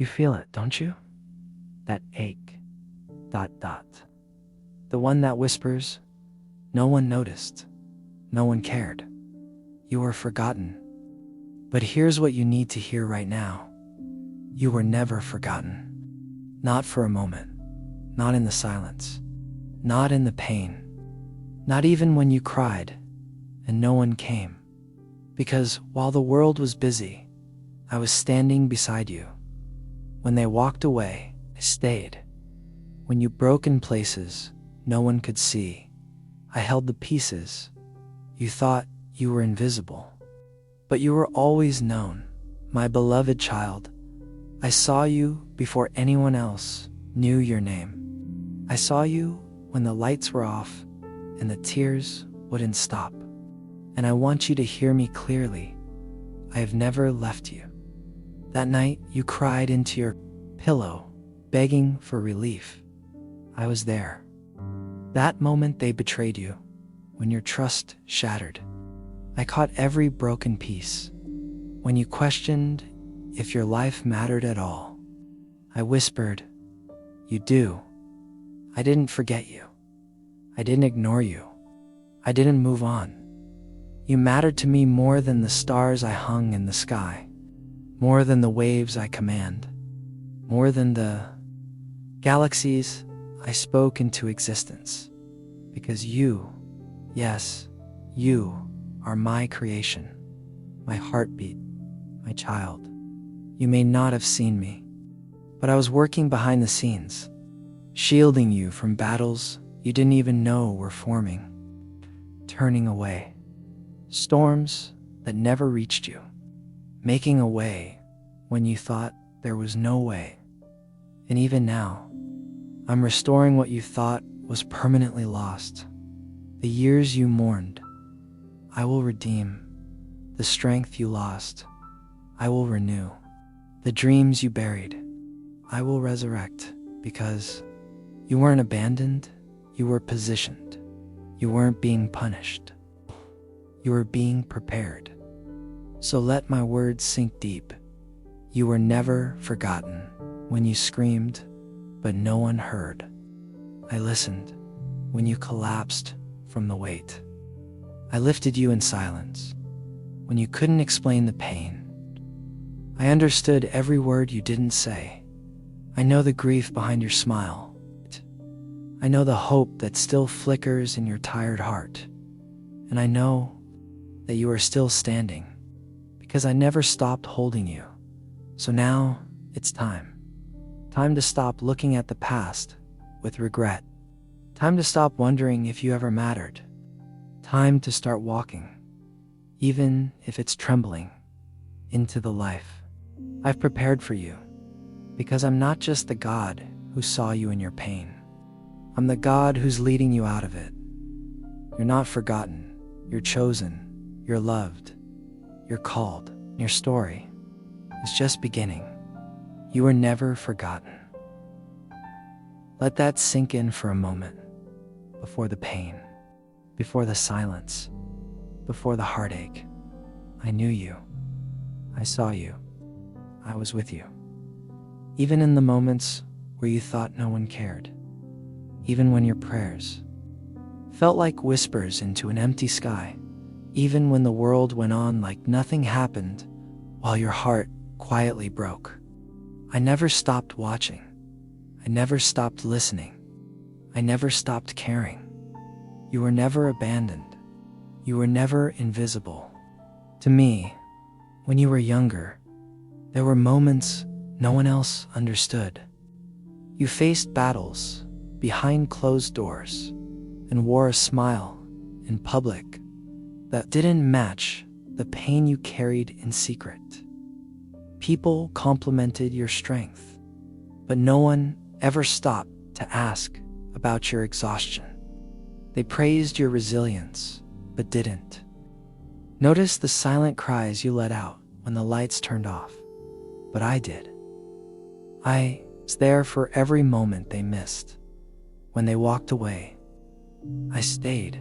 You feel it, don't you? That ache. Dot dot. The one that whispers, no one noticed. No one cared. You were forgotten. But here's what you need to hear right now. You were never forgotten. Not for a moment. Not in the silence. Not in the pain. Not even when you cried and no one came. Because while the world was busy, I was standing beside you. When they walked away, I stayed. When you broke in places no one could see, I held the pieces. You thought you were invisible, but you were always known, my beloved child. I saw you before anyone else knew your name. I saw you when the lights were off and the tears wouldn't stop. And I want you to hear me clearly. I have never left you. That night you cried into your pillow, begging for relief. I was there. That moment they betrayed you, when your trust shattered. I caught every broken piece. When you questioned if your life mattered at all, I whispered, you do. I didn't forget you. I didn't ignore you. I didn't move on. You mattered to me more than the stars I hung in the sky, more than the waves I command, more than the galaxies I spoke into existence. Because you, yes, you are my creation, my heartbeat, my child. You may not have seen me, but I was working behind the scenes, shielding you from battles you didn't even know were forming, turning away storms that never reached you, making a way when you thought there was no way. And even now, I'm restoring what you thought was permanently lost. The years you mourned, I will redeem. The strength you lost, I will renew. The dreams you buried, I will resurrect. Because you weren't abandoned, you were positioned. You weren't being punished. You were being prepared. So let my words sink deep. You were never forgotten. When you screamed, but no one heard, I listened. When you collapsed from the weight, I lifted you in silence. When you couldn't explain the pain, I understood every word you didn't say. I know the grief behind your smile. I know the hope that still flickers in your tired heart. And I know that you are still standing, because I never stopped holding you. So now it's time. Time to stop looking at the past with regret. Time to stop wondering if you ever mattered. Time to start walking, even if it's trembling, into the life I've prepared for you. Because I'm not just the God who saw you in your pain. I'm the God who's leading you out of it. You're not forgotten. You're chosen. You're loved. You're called. Your story is just beginning. You were never forgotten. Let that sink in for a moment, before the pain, before the silence, before the heartache. I knew you. I saw you. I was with you. Even in the moments where you thought no one cared. Even when your prayers felt like whispers into an empty sky. Even when the world went on like nothing happened, while your heart quietly broke. I never stopped watching. I never stopped listening. I never stopped caring. You were never abandoned. You were never invisible. To me, when you were younger, there were moments no one else understood. You faced battles behind closed doors and wore a smile in public that didn't match the pain you carried in secret. People complimented your strength, but no one ever stopped to ask about your exhaustion. They praised your resilience, but didn't notice the silent cries you let out when the lights turned off. But I did. I was there for every moment they missed. When they walked away, I stayed.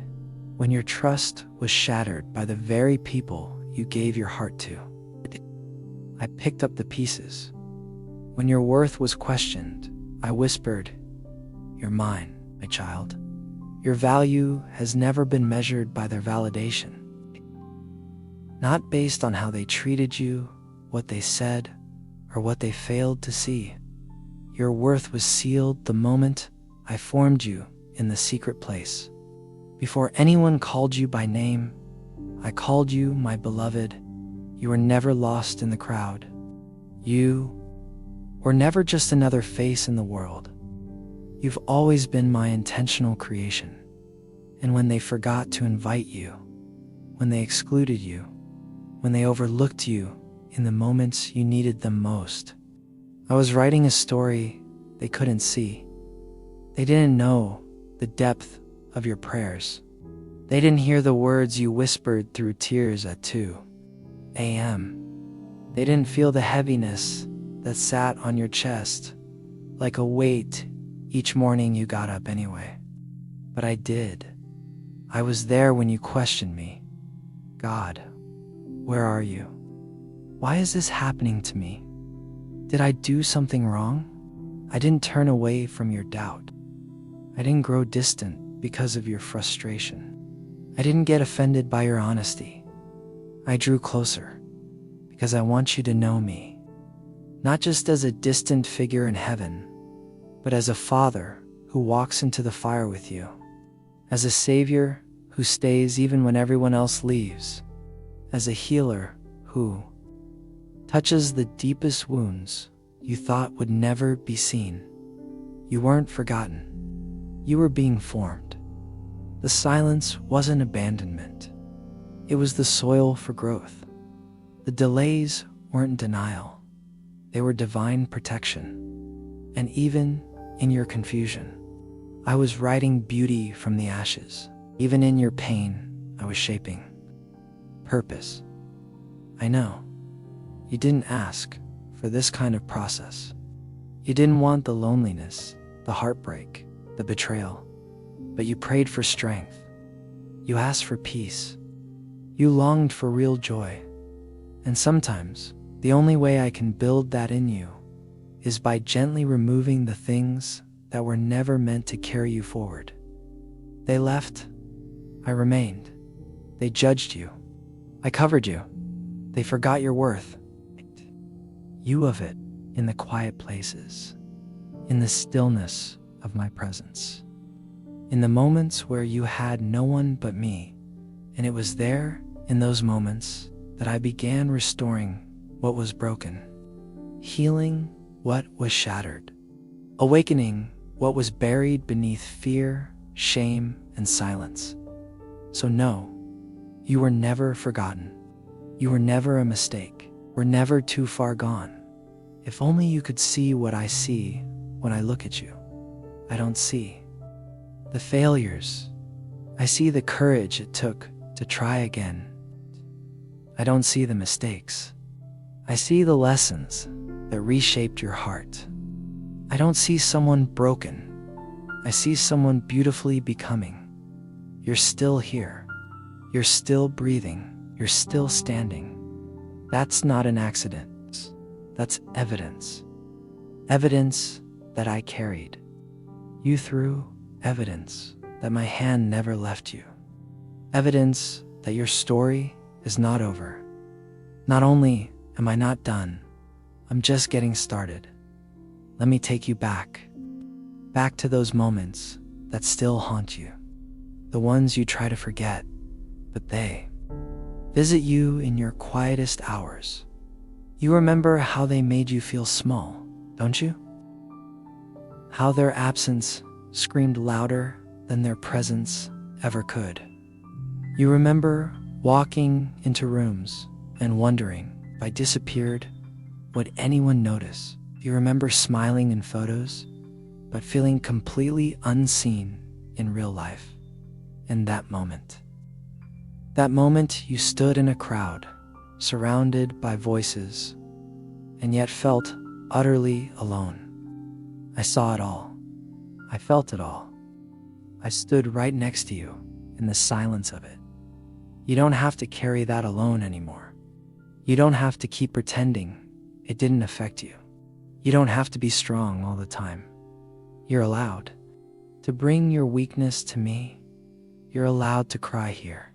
When your trust was shattered by the very people you gave your heart to, I picked up the pieces. When your worth was questioned, I whispered, "You're mine, my child. Your value has never been measured by their validation. Not based on how they treated you, what they said, or what they failed to see. Your worth was sealed the moment I formed you in the secret place. Before anyone called you by name, I called you my beloved. You were never lost in the crowd. You were never just another face in the world. You've always been my intentional creation. And when they forgot to invite you, when they excluded you, when they overlooked you in the moments you needed them most, I was writing a story they couldn't see. They didn't know the depth of your prayers. They didn't hear the words you whispered through tears at 2 a.m. They didn't feel the heaviness that sat on your chest like a weight each morning you got up anyway. But I did. I was there when you questioned me. God, where are you? Why is this happening to me? Did I do something wrong? I didn't turn away from your doubt. I didn't grow distant because of your frustration. I didn't get offended by your honesty. I drew closer because I want you to know me, not just as a distant figure in heaven, but as a father who walks into the fire with you, as a savior who stays even when everyone else leaves, as a healer who touches the deepest wounds you thought would never be seen. You weren't forgotten. You were being formed. The silence wasn't abandonment. It was the soil for growth. The delays weren't denial. They were divine protection. And even in your confusion, I was writing beauty from the ashes. Even in your pain, I was shaping purpose. I know. You didn't ask for this kind of process. You didn't want the loneliness, the heartbreak, the betrayal, but you prayed for strength. You asked for peace. You longed for real joy. And sometimes, the only way I can build that in you is by gently removing the things that were never meant to carry you forward. They left. I remained. They judged you. I covered you. They forgot your worth. You of it in the quiet places, in the stillness of my presence, in the moments where you had no one but me. And it was there in those moments that I began restoring what was broken, healing what was shattered, awakening what was buried beneath fear, shame, and silence. So no, you were never forgotten. You were never a mistake. We're never too far gone. If only you could see what I see when I look at you. I don't see the failures. I see the courage it took to try again. I don't see the mistakes. I see the lessons that reshaped your heart. I don't see someone broken. I see someone beautifully becoming. You're still here. You're still breathing. You're still standing. That's not an accident. That's evidence. Evidence that I carried you through. Evidence that my hand never left you. Evidence that your story is not over. Not only am I not done, I'm just getting started. Let me take you back to those moments that still haunt you. The ones you try to forget, but they visit you in your quietest hours. You remember how they made you feel small, don't you? How their absence screamed louder than their presence ever could. You remember walking into rooms and wondering if I disappeared, would anyone notice? You remember smiling in photos, but feeling completely unseen in real life. And that moment you stood in a crowd, surrounded by voices, and yet felt utterly alone. I saw it all. I felt it all. I stood right next to you in the silence of it. You don't have to carry that alone anymore. You don't have to keep pretending it didn't affect you. You don't have to be strong all the time. You're allowed to bring your weakness to me. You're allowed to cry here,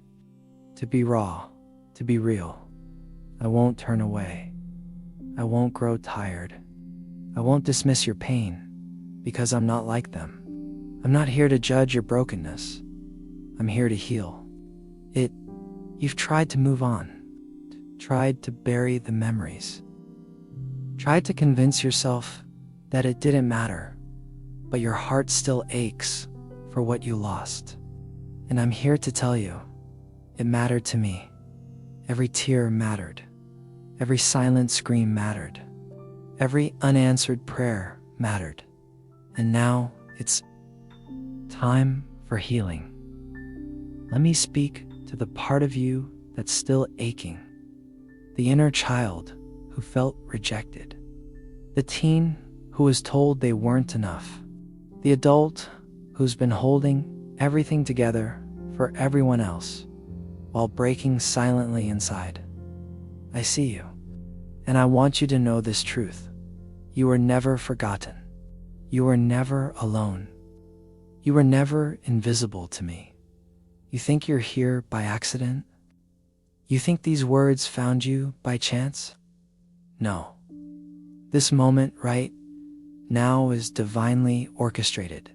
to be raw, to be real. I won't turn away. I won't grow tired. I won't dismiss your pain because I'm not like them. I'm not here to judge your brokenness. I'm here to heal it. You've tried to move on, tried to bury the memories, tried to convince yourself that it didn't matter, but your heart still aches for what you lost. And I'm here to tell you, it mattered to me. Every tear mattered. Every silent scream mattered. Every unanswered prayer mattered. And now it's time for healing. Let me speak to the part of you that's still aching. The inner child who felt rejected. The teen who was told they weren't enough. The adult who's been holding everything together for everyone else while breaking silently inside. I see you, and I want you to know this truth. You were never forgotten. You were never alone. You were never invisible to me. You think you're here by accident? You think these words found you by chance? No. This moment right now is divinely orchestrated.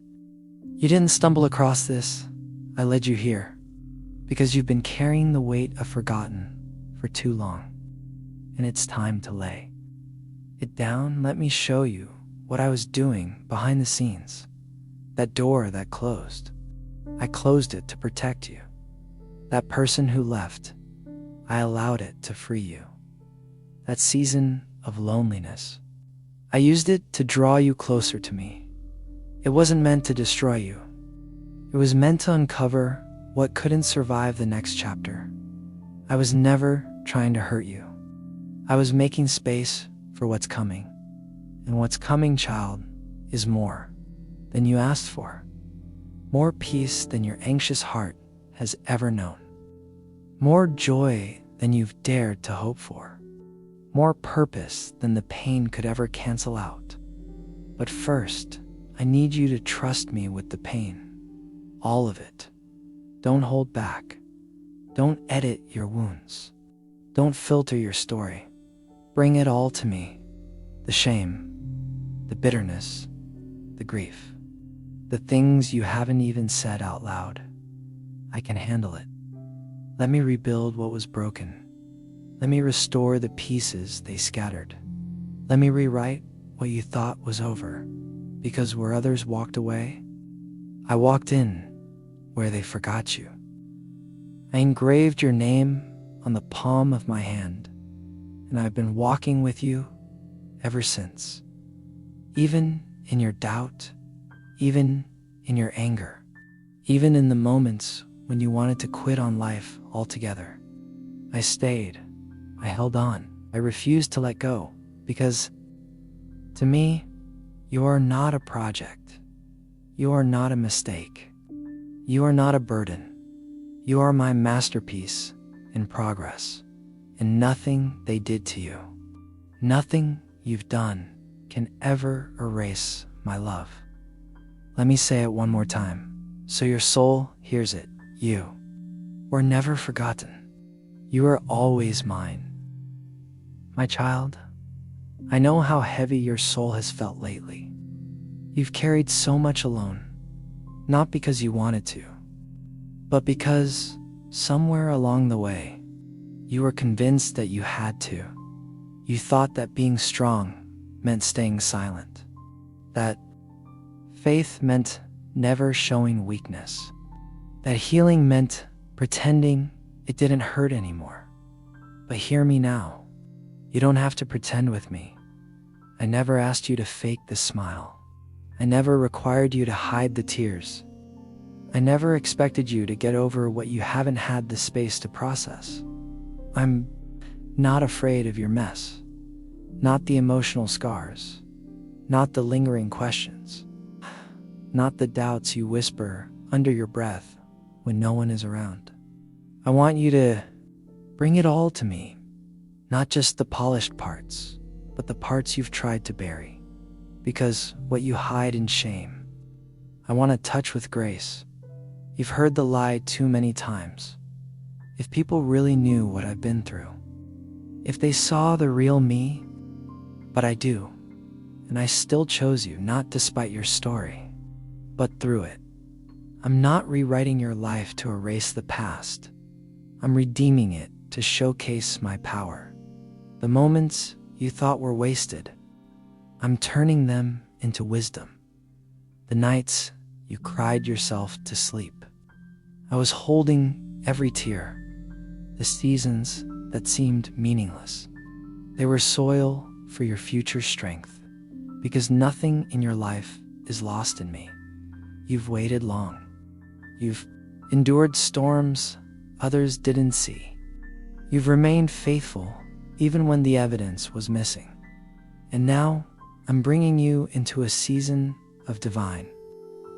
You didn't stumble across this. I led you here because you've been carrying the weight of forgotten for too long. And it's time to lay it down. Let me show you what I was doing behind the scenes. That door that closed, I closed it to protect you. That person who left, I allowed it to free you. That season of loneliness, I used it to draw you closer to me. It wasn't meant to destroy you. It was meant to uncover what couldn't survive the next chapter. I was never trying to hurt you. I was making space for what's coming. And what's coming, child, is more than you asked for. More peace than your anxious heart has ever known. More joy than you've dared to hope for. More purpose than the pain could ever cancel out. But first, I need you to trust me with the pain. All of it. Don't hold back. Don't edit your wounds. Don't filter your story. Bring it all to me. The shame, the bitterness, the grief, the things you haven't even said out loud. I can handle it. Let me rebuild what was broken. Let me restore the pieces they scattered. Let me rewrite what you thought was over, because where others walked away, I walked in where they forgot you. I engraved your name on the palm of my hand, and I've been walking with you ever since. Even in your doubt, even in your anger, even in the moments when you wanted to quit on life altogether. I stayed. I held on. I refused to let go because, to me, you are not a project. You are not a mistake. You are not a burden. You are my masterpiece in progress, and nothing they did to you, nothing you've done can ever erase my love. Let me say it one more time, so your soul hears it. You were never forgotten. You are always mine. My child, I know how heavy your soul has felt lately. You've carried so much alone, not because you wanted to, but because somewhere along the way, you were convinced that you had to. You thought that being strong meant staying silent, that faith meant never showing weakness, that healing meant pretending it didn't hurt anymore. But hear me now. You don't have to pretend with me. I never asked you to fake the smile. I never required you to hide the tears. I never expected you to get over what you haven't had the space to process. I'm not afraid of your mess, not the emotional scars, not the lingering questions, not the doubts you whisper under your breath when no one is around. I want you to bring it all to me, not just the polished parts, but the parts you've tried to bury. because what you hide in shame, I want to touch with grace. You've heard the lie too many times. If people really knew what I've been through, if they saw the real me, but I do, and I still chose you, not despite your story, but through it. I'm not rewriting your life to erase the past. I'm redeeming it to showcase my power. The moments you thought were wasted, I'm turning them into wisdom. The nights you cried yourself to sleep, I was holding every tear. The seasons that seemed meaningless, they were soil for your future strength, because nothing in your life is lost in me. You've waited long. You've endured storms others didn't see. You've remained faithful even when the evidence was missing. And now I'm bringing you into a season of divine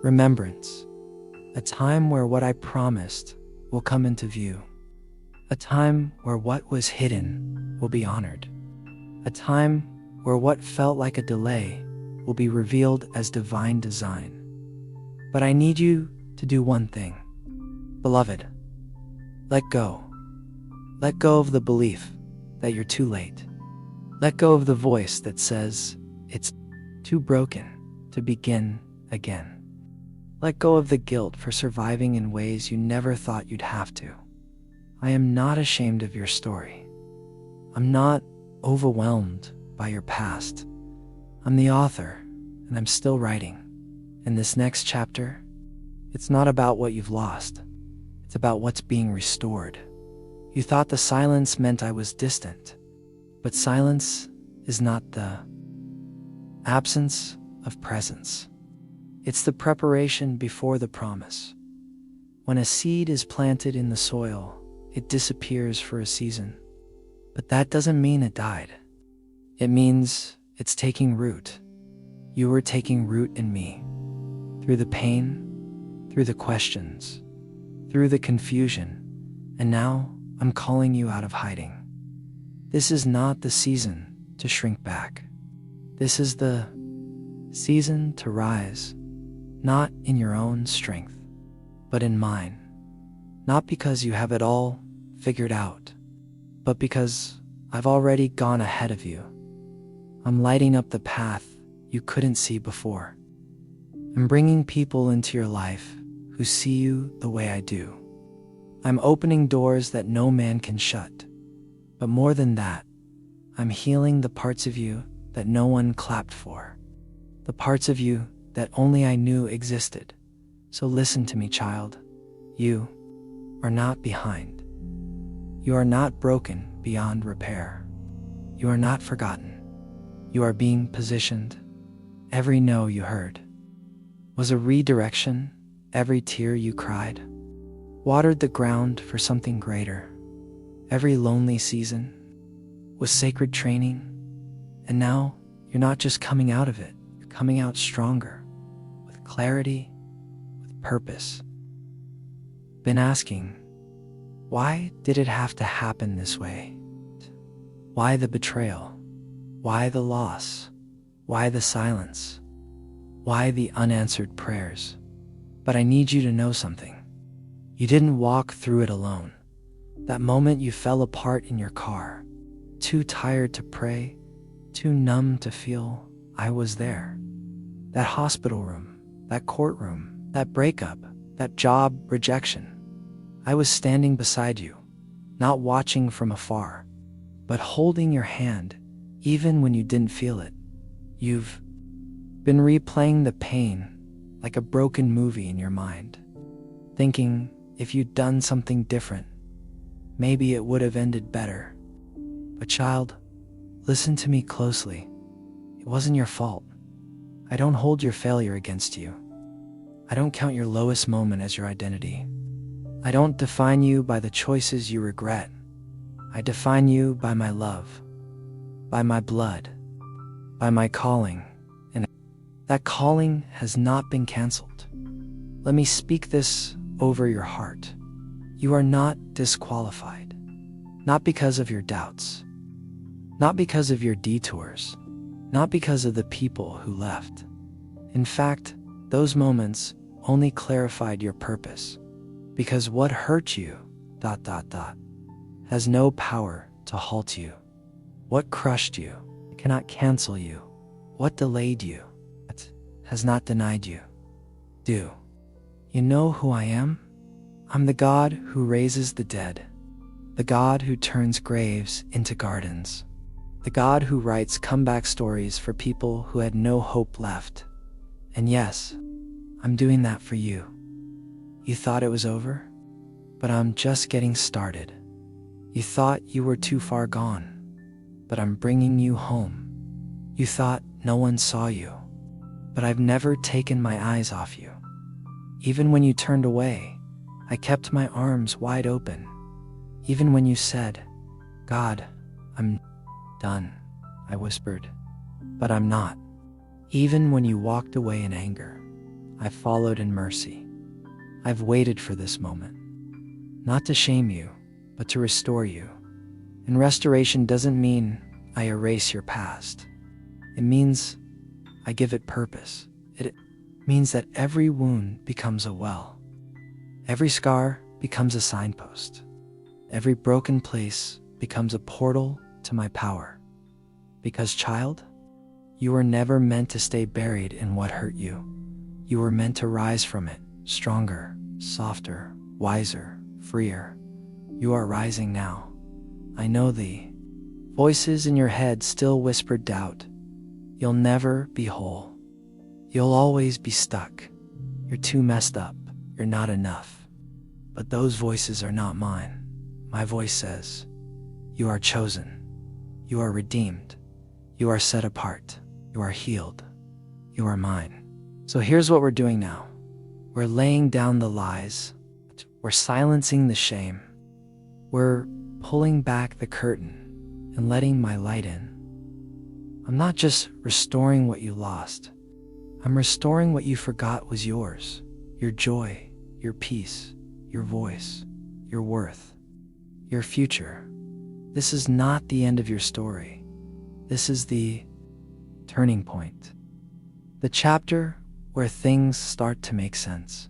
remembrance, a time where what I promised will come into view, a time where what was hidden will be honored, a time where what felt like a delay will be revealed as divine design. But I need you to do one thing. Beloved, let go. Let go of the belief that you're too late. Let go of the voice that says it's too broken to begin again. Let go of the guilt for surviving in ways you never thought you'd have to. I am not ashamed of your story. I'm not overwhelmed by your past. I'm the author, and I'm still writing. And this next chapter, it's not about what you've lost. It's about what's being restored. You thought the silence meant I was distant, but silence is not the absence of presence. It's the preparation before the promise. When a seed is planted in the soil, it disappears for a season. But that doesn't mean it died. It means it's taking root. You were taking root in me. Through the pain, through the questions, through the confusion, and now I'm calling you out of hiding. This is not the season to shrink back. This is the season to rise, not in your own strength, but in mine. Not because you have it all figured out, but because I've already gone ahead of you. I'm lighting up the path you couldn't see before. I'm bringing people into your life who see you the way I do. I'm opening doors that no man can shut. But more than that, I'm healing the parts of you that no one clapped for. The parts of you that only I knew existed. So listen to me, child. You are not behind. You are not broken beyond repair. You are not forgotten. You are being positioned. Every no you heard was a redirection. Every tear you cried watered the ground for something greater. Every lonely season was sacred training. And now you're not just coming out of it, you're coming out stronger, with clarity, with purpose. Been asking, why did it have to happen this way? Why the betrayal? Why the loss? Why the silence? Why the unanswered prayers? But I need you to know something. You didn't walk through it alone. That moment you fell apart in your car, too tired to pray, too numb to feel, I was there. That hospital room, that courtroom, that breakup, that job rejection. I was standing beside you, not watching from afar, but holding your hand even when you didn't feel it. You've been replaying the pain like a broken movie in your mind, thinking if you'd done something different, maybe it would have ended better. But child, listen to me closely. It wasn't your fault. I don't hold your failure against you. I don't count your lowest moment as your identity. I don't define you by the choices you regret. I define you by my love, by my blood, by my calling. And that calling has not been canceled. Let me speak this over your heart. You are not disqualified, not because of your doubts, not because of your detours, not because of the people who left. In fact, those moments only clarified your purpose, because what hurt you, has no power to halt you. What crushed you cannot cancel you. What delayed you has not denied you. Do you know who I am? I'm the God who raises the dead, the God who turns graves into gardens, the God who writes comeback stories for people who had no hope left. And yes, I'm doing that for you. You thought it was over? But I'm just getting started. You thought you were too far gone, but I'm bringing you home. You thought no one saw you, but I've never taken my eyes off you. Even when you turned away, I kept my arms wide open. Even when you said, "God, I'm done," I whispered, "But I'm not." Even when you walked away in anger, I followed in mercy. I've waited for this moment, not to shame you, but to restore you. And restoration doesn't mean I erase your past. It means I give it purpose. It means that every wound becomes a well. Every scar becomes a signpost. Every broken place becomes a portal to my power. Because, child, you were never meant to stay buried in what hurt you. You were meant to rise from it, stronger, softer, wiser, freer. You are rising now. I know the voices in your head still whisper doubt. You'll never be whole. You'll always be stuck. You're too messed up. You're not enough. But those voices are not mine. My voice says, you are chosen. You are redeemed. You are set apart. You are healed. You are mine. So here's what we're doing now. We're laying down the lies. We're silencing the shame. We're pulling back the curtain and letting my light in. I'm not just restoring what you lost. I'm restoring what you forgot was yours. Your joy, your peace, your voice, your worth, your future. This is not the end of your story. This is the turning point. The chapter where things start to make sense.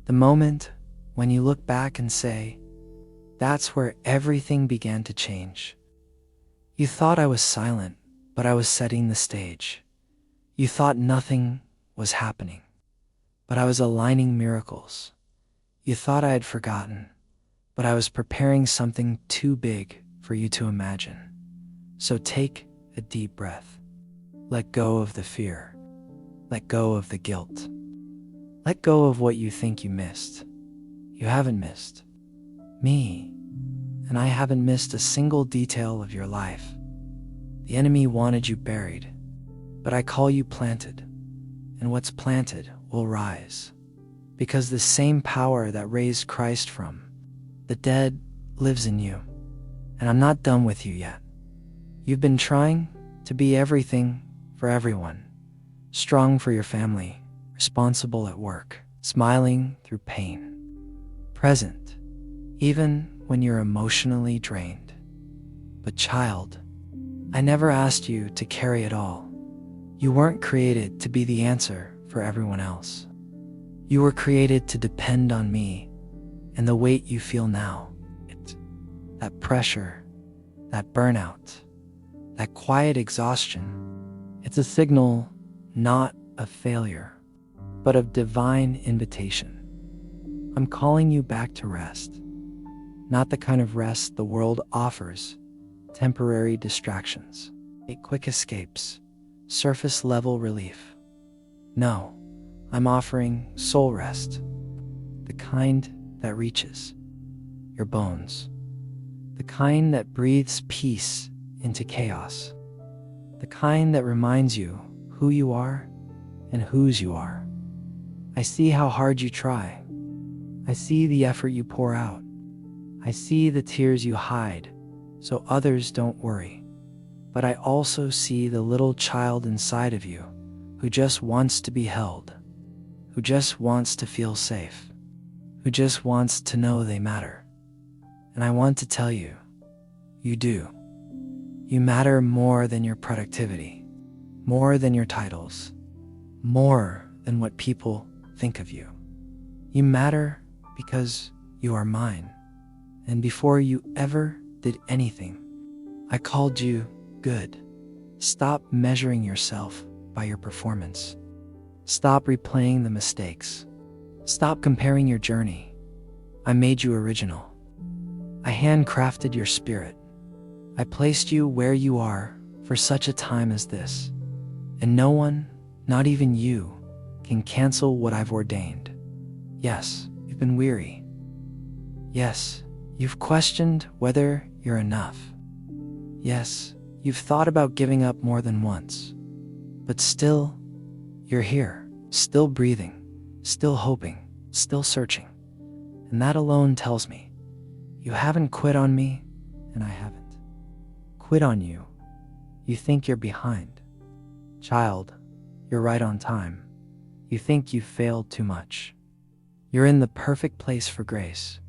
The moment when you look back and say, that's where everything began to change. You thought I was silent, but I was setting the stage. You thought nothing was happening, but I was aligning miracles. You thought I had forgotten, but I was preparing something too big for you to imagine. So take a deep breath. Let go of the fear. Let go of the guilt. Let go of what you think you missed. You haven't missed me, and I haven't missed a single detail of your life. The enemy wanted you buried, but I call you planted, and what's planted will rise, because the same power that raised Christ from the dead lives in you, and I'm not done with you yet. You've been trying to be everything for everyone, strong for your family, responsible at work, smiling through pain, present even when you're emotionally drained. But child, I never asked you to carry it all. You weren't created to be the answer for everyone else. You were created to depend on me, and the weight you feel now, that pressure, that burnout, that quiet exhaustion, it's a signal not of failure, but of divine invitation. I'm calling you back to rest, not the kind of rest the world offers, temporary distractions, quick escapes, surface-level relief. No, I'm offering soul rest, the kind that reaches your bones, the kind that breathes peace into chaos, the kind that reminds you who you are and whose you are. I see how hard you try. I see the effort you pour out. I see the tears you hide so others don't worry. But I also see the little child inside of you who just wants to be held, who just wants to feel safe, who just wants to know they matter. And I want to tell you, you do. You matter more than your productivity. more than your titles, more than what people think of you. You matter because you are mine. And before you ever did anything, I called you good. Stop measuring yourself by your performance. Stop replaying the mistakes. Stop comparing your journey. I made you original. I handcrafted your spirit. I placed you where you are for such a time as this. And no one, not even you, can cancel what I've ordained. Yes, you've been weary. Yes, you've questioned whether you're enough. Yes, you've thought about giving up more than once. But still, you're here, still breathing, still hoping, still searching. And that alone tells me you haven't quit on me, and I haven't quit on you. You think you're behind. Child, you're right on time. You think you've failed too much. You're in the perfect place for grace.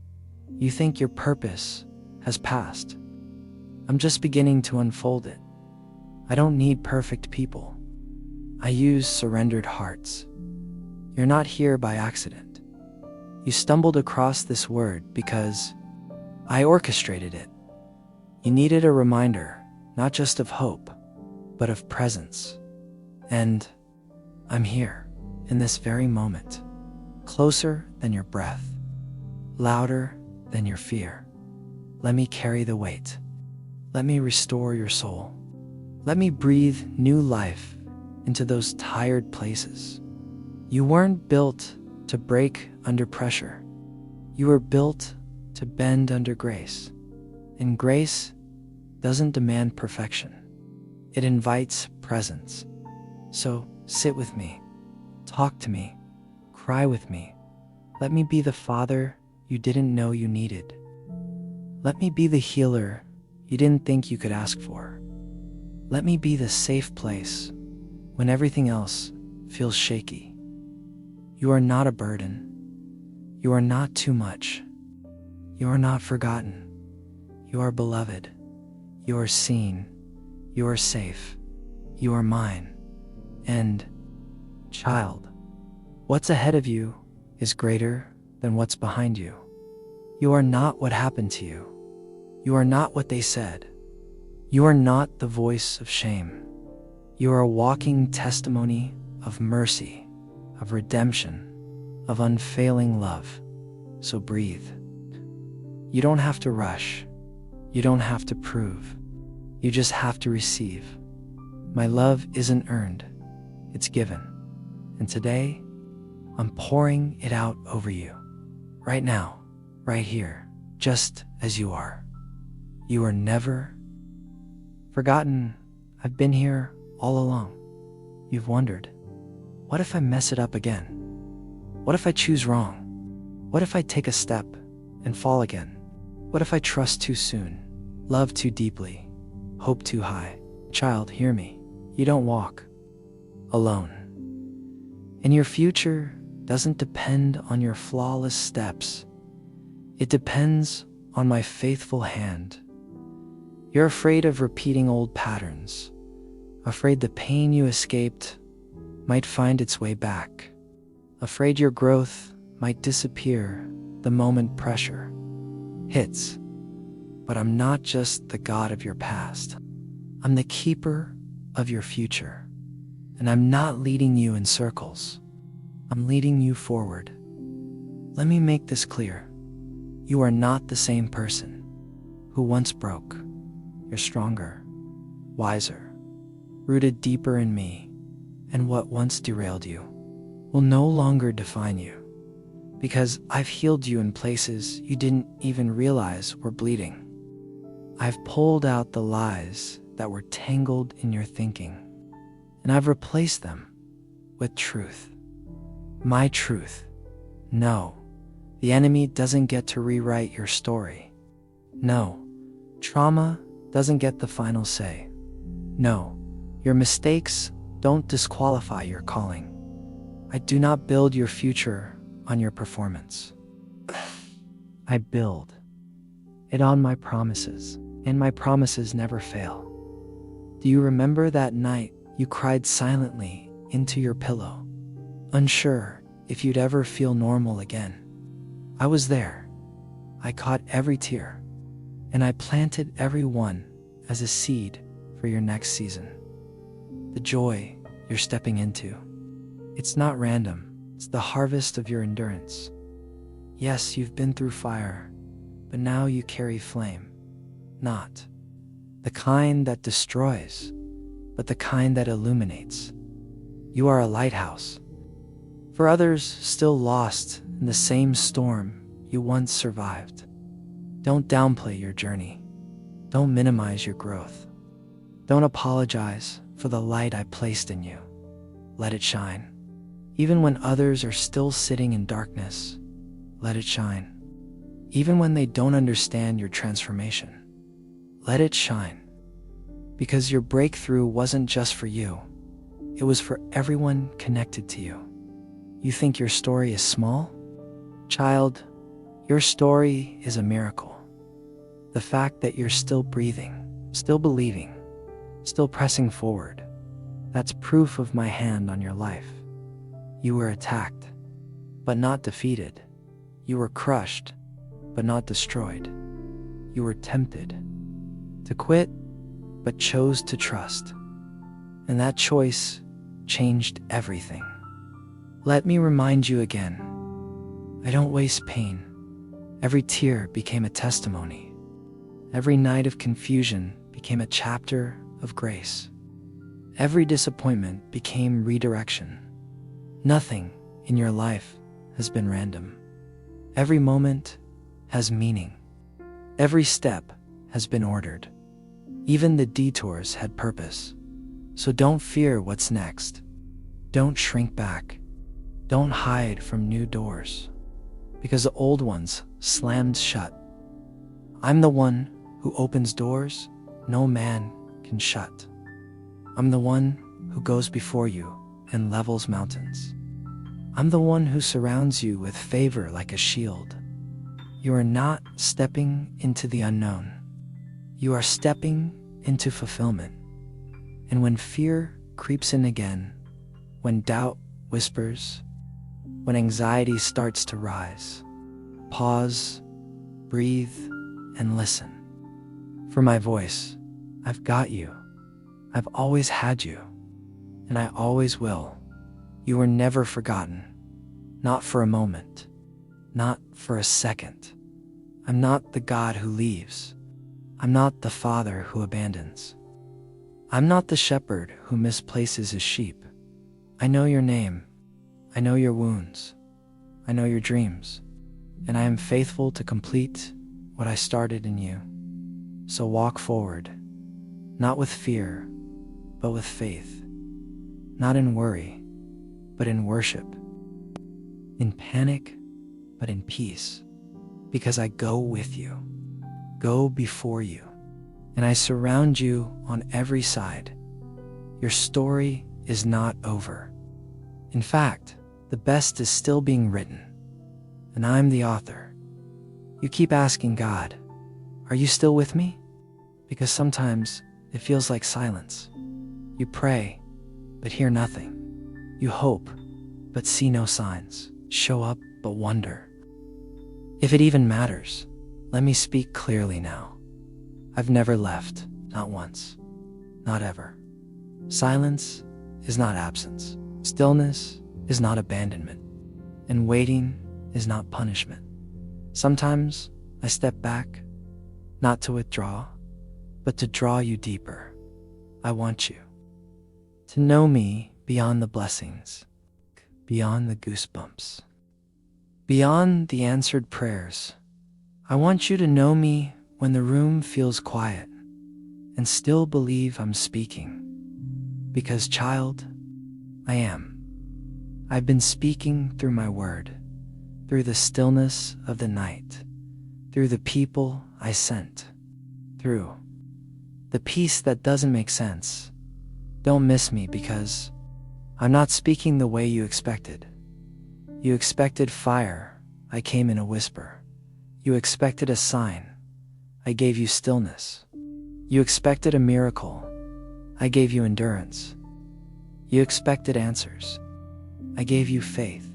You think your purpose has passed. I'm just beginning to unfold it. I don't need perfect people. I use surrendered hearts. You're not here by accident. You stumbled across this word because I orchestrated it. You needed a reminder, not just of hope, but of presence. And I'm here, in this very moment, closer than your breath, louder than your fear. Let me carry the weight. Let me restore your soul. Let me breathe new life into those tired places. You weren't built to break under pressure. You were built to bend under grace. And grace doesn't demand perfection. It invites presence. So sit with me, talk to me, cry with me. Let me be the father you didn't know you needed. Let me be the healer you didn't think you could ask for. Let me be the safe place when everything else feels shaky. You are not a burden. You are not too much. You are not forgotten. You are beloved. You are seen. You are safe. You are mine. And, child, what's ahead of you is greater than what's behind you. You are not what happened to you. You are not what they said. You are not the voice of shame. You are a walking testimony of mercy, of redemption, of unfailing love. So breathe. You don't have to rush. You don't have to prove. You just have to receive. My love isn't earned. It's given. And today, I'm pouring it out over you. Right now, right here, just as you are. You are never forgotten. I've been here all along. You've wondered, what if I mess it up again? What if I choose wrong? What if I take a step and fall again? What if I trust too soon, love too deeply, hope too high? Child, hear me. You don't walk alone. And your future doesn't depend on your flawless steps. It depends on my faithful hand. You're afraid of repeating old patterns, afraid the pain you escaped might find its way back, afraid your growth might disappear the moment pressure hits. But I'm not just the God of your past. I'm the keeper of your future. And I'm not leading you in circles. I'm leading you forward. Let me make this clear. You are not the same person who once broke. You're stronger, wiser, rooted deeper in me, and what once derailed you will no longer define you, because I've healed you in places you didn't even realize were bleeding. I've pulled out the lies that were tangled in your thinking, and I've replaced them with truth. My truth. No, the enemy doesn't get to rewrite your story. No, trauma doesn't get the final say. No, your mistakes don't disqualify your calling. I do not build your future on your performance. I build it on my promises, and my promises never fail. Do you remember that night You cried silently into your pillow, unsure if you'd ever feel normal again. I was there. I caught every tear, and I planted every one as a seed for your next season. The joy you're stepping into, it's not random. It's the harvest of your endurance. Yes, you've been through fire, but now you carry flame. Not the kind that destroys, but the kind that illuminates. You are a lighthouse for others still lost in the same storm you once survived. Don't downplay your journey. Don't minimize your growth. Don't apologize for the light I placed in you. Let it shine. Even when others are still sitting in darkness, let it shine. Even when they don't understand your transformation, let it shine. Because your breakthrough wasn't just for you, it was for everyone connected to you. You think your story is small? Child, your story is a miracle. The fact that you're still breathing, still believing, still pressing forward, that's proof of my hand on your life. You were attacked, but not defeated. You were crushed, but not destroyed. You were tempted to quit, but chose to trust. And that choice changed everything. Let me remind you again, I don't waste pain. Every tear became a testimony. Every night of confusion became a chapter of grace. Every disappointment became redirection. Nothing in your life has been random. Every moment has meaning. Every step has been ordered. Even the detours had purpose. So don't fear what's next. Don't shrink back. Don't hide from new doors, because the old ones slammed shut. I'm the one who opens doors no man can shut. I'm the one who goes before you and levels mountains. I'm the one who surrounds you with favor like a shield. You are not stepping into the unknown. You are stepping into fulfillment. And when fear creeps in again, when doubt whispers, when anxiety starts to rise, pause, breathe, and listen. For my voice, I've got you. I've always had you, and I always will. You were never forgotten, not for a moment, not for a second. I'm not the God who leaves. I'm not the father who abandons. I'm not the shepherd who misplaces his sheep. I know your name. I know your wounds. I know your dreams. And I am faithful to complete what I started in you. So walk forward, not with fear, but with faith. Not in worry, but in worship. In panic, but in peace. Because I go with you, go before you, and I surround you on every side. Your story is not over. In fact, the best is still being written, and I'm the author. You keep asking God, are you still with me? Because sometimes it feels like silence. You pray, but hear nothing. You hope, but see no signs. Show up, but wonder if it even matters. Let me speak clearly now. I've never left, not once, not ever. Silence is not absence. Stillness is not abandonment. And waiting is not punishment. Sometimes I step back, not to withdraw, but to draw you deeper. I want you to know me beyond the blessings, beyond the goosebumps, beyond the answered prayers. I want you to know me when the room feels quiet and still believe I'm speaking. Because, child, I am. I've been speaking through my word, through the stillness of the night, through the people I sent, through the peace that doesn't make sense. Don't miss me, because I'm not speaking the way you expected. You expected fire, I came in a whisper. You expected a sign, I gave you stillness. You expected a miracle, I gave you endurance. You expected answers. I gave you faith,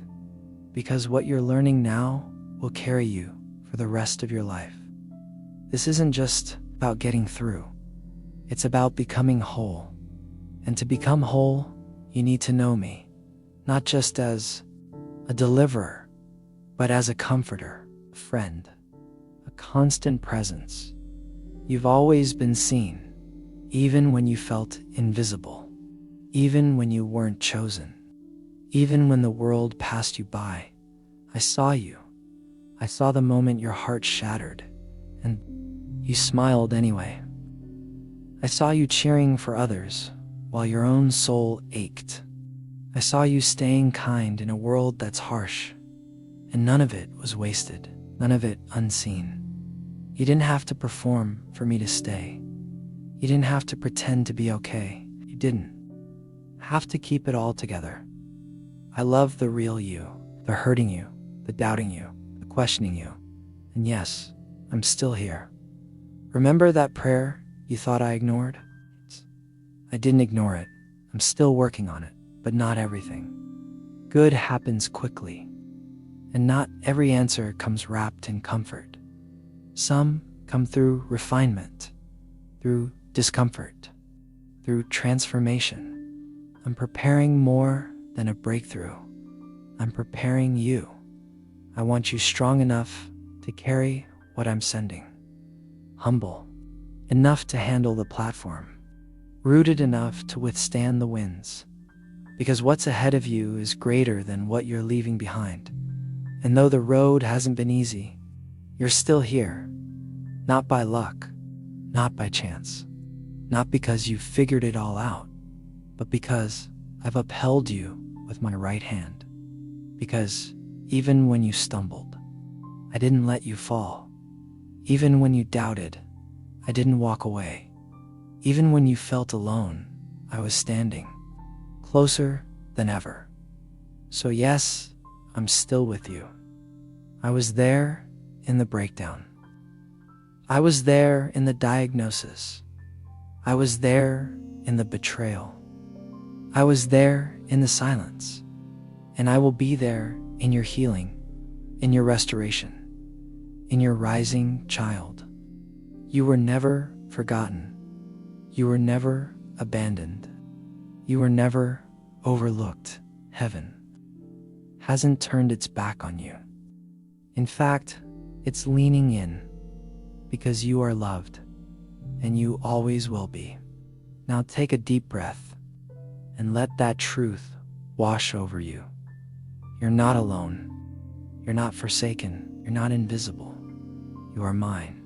because what you're learning now will carry you for the rest of your life. This isn't just about getting through. It's about becoming whole. And to become whole, you need to know me, not just as a deliverer, but as a comforter, a friend, a constant presence. You've always been seen, even when you felt invisible, even when you weren't chosen, even when the world passed you by. I saw you. I saw the moment your heart shattered, and you smiled anyway. I saw you cheering for others while your own soul ached. I saw you staying kind in a world that's harsh, and none of it was wasted, none of it unseen. You didn't have to perform for me to stay. You didn't have to pretend to be okay. You didn't have to keep it all together. I love the real you, the hurting you, the doubting you, the questioning you. And yes, I'm still here. Remember that prayer you thought I ignored? I didn't ignore it. I'm still working on it, but not everything. Good happens quickly, and not every answer comes wrapped in comfort. Some come through refinement, through discomfort, through transformation. I'm preparing more than a breakthrough. I'm preparing you. I want you strong enough to carry what I'm sending. Humble enough to handle the platform. Rooted enough to withstand the winds. Because what's ahead of you is greater than what you're leaving behind. And though the road hasn't been easy, you're still here. Not by luck, not by chance, not because you've figured it all out, but because I've upheld you with my right hand. Because even when you stumbled, I didn't let you fall. Even when you doubted, I didn't walk away. Even when you felt alone, I was standing, closer than ever. So yes, I'm still with you. I was there in the breakdown. I was there in the diagnosis. I was there in the betrayal. I was there in the silence. And I will be there in your healing, in your restoration, in your rising child. You were never forgotten. You were never abandoned. You were never overlooked. Heaven hasn't turned its back on you. In fact, it's leaning in because you are loved and you always will be. Now take a deep breath and let that truth wash over you. You're not alone. You're not forsaken. You're not invisible. You are mine.